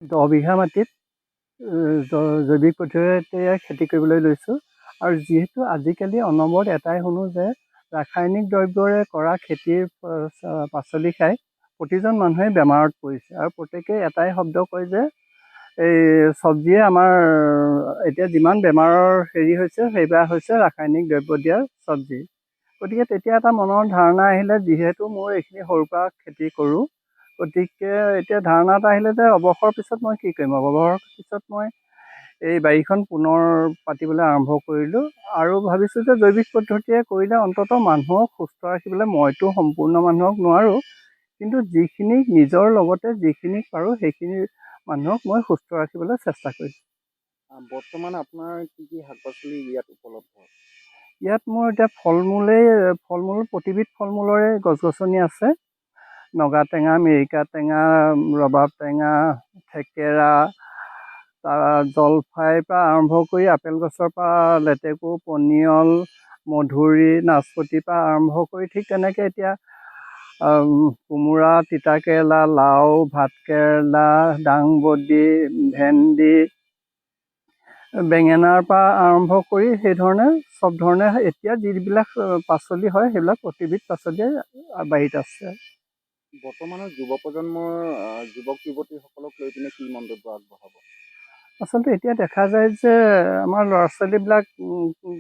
10 বিঘা মাটিত জৈৱিক পদ্ধতিৰে খেতি কৰিবলৈ লৈছোঁ। আৰু যিহেতু আজিকালি অনবৰত এটাই শুনো যে ৰাসায়নিক দ্ৰব্যৰে কৰা খেতিৰ পাচলি খাই প্ৰতিজন মানুহে বেমাৰত পৰিছে। আৰু প্ৰত্যেকেই এটাই শব্দ কয় যে এই চব্জিয়ে আমাৰ এতিয়া যিমান বেমাৰৰ হেৰি হৈছে সেইবিলাক হৈছে ৰাসায়নিক দ্ৰব্য দিয়া চব্জি। গতিকে তেতিয়া এটা মনৰ ধাৰণা আহিলে, যিহেতু মোৰ এইখিনি সৰুৰ পৰা খেতি কৰোঁ, গতিকে এতিয়া ধাৰণা এটা আহিলে যে অৱসৰৰ পিছত মই কি কৰিম। অৱসৰৰ পিছত মই এই বাৰীখন পুনৰ পাতিবলৈ আৰম্ভ কৰিলোঁ আৰু ভাবিছোঁ যে জৈৱিক পদ্ধতিৰে কৰিলে অন্ততঃ মানুহক সুস্থ ৰাখিবলৈ, মইতো সম্পূৰ্ণ মানুহক নোৱাৰোঁ, কিন্তু যিখিনি নিজৰ লগতে যিখিনি পাৰোঁ সেইখিনি মানুহক মই সুস্থ ৰাখিবলৈ চেষ্টা কৰিছোঁ। বৰ্তমান আপোনাৰ কি কি শাক পাচলি ইয়াত উপলব্ধ? ইয়াত মোৰ এতিয়া ফল মূল প্ৰতিবিধ ফল মূলৰে গছ গছনি আছে। নগা টেঙা, মিৰিকা টেঙা, ৰবাব টেঙা, থেকেৰা, জলফাইৰ পৰা আৰম্ভ কৰি আপেল গছৰ পৰা লেটেকু, পনিয়ল, মধুৰি, নাচপতিৰ পৰা আৰম্ভ কৰি ঠিক তেনেকৈ এতিয়া কোমোৰা, তিতাকেৰেলা, লাও, ভাতকেৰেলা, দাংবডি, ভেন্দি, বেঙেনাৰ পৰা আৰম্ভ কৰি সেইধৰণে চব ধৰণে এতিয়া যিবিলাক পাচলি হয় সেইবিলাক প্ৰতিবিধ পাচলিয়ে বাৰীত আছে। বৰ্তমানৰ যুৱ প্ৰজন্মৰ যুৱক যুৱতীসকলক লৈ পিনে কি মন্তব্য আগবঢ়াব? আচলতে এতিয়া দেখা যায় যে আমাৰ ল'ৰা ছোৱালীবিলাক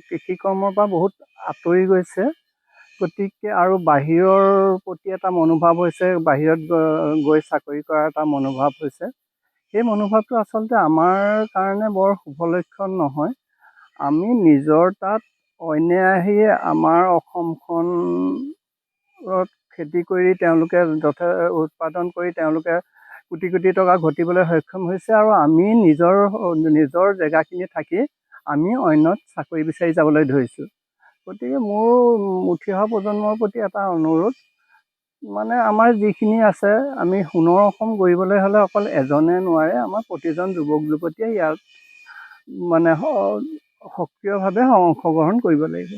কৃষি কৰ্মৰ পৰা বহুত আঁতৰি গৈছে। গতিকে আৰু বাহিৰৰ প্ৰতি এটা মনোভাৱ হৈছে, বাহিৰত গৈ চাকৰি কৰাৰ এটা মনোভাৱ হৈছে। সেই মনোভাৱটো আচলতে আমাৰ কাৰণে বৰ শুভ লক্ষণ নহয়। আমি নিজৰ তাত অন্যে আহি আমাৰ অসমখনত খেতি কৰি তেওঁলোকে উৎপাদন কৰি তেওঁলোকে কোটি কোটি টকা ঘটিবলৈ সক্ষম হৈছে, আৰু আমি নিজৰ জেগাখিনি থাকি আমি অন্যত চাকৰি বিচাৰি যাবলৈ ধৰিছোঁ। গতিকে মোৰ উঠি অহা প্ৰজন্মৰ প্ৰতি এটা অনুৰোধ, মানে আমাৰ যিখিনি আছে আমি সোণৰ অসম গঢ়িবলৈ হ'লে অকল এজনে নোৱাৰে, আমাৰ প্ৰতিজন যুৱক যুৱতীয়ে ইয়াত মানে সক্ৰিয়ভাৱে অংশগ্ৰহণ কৰিব লাগিব।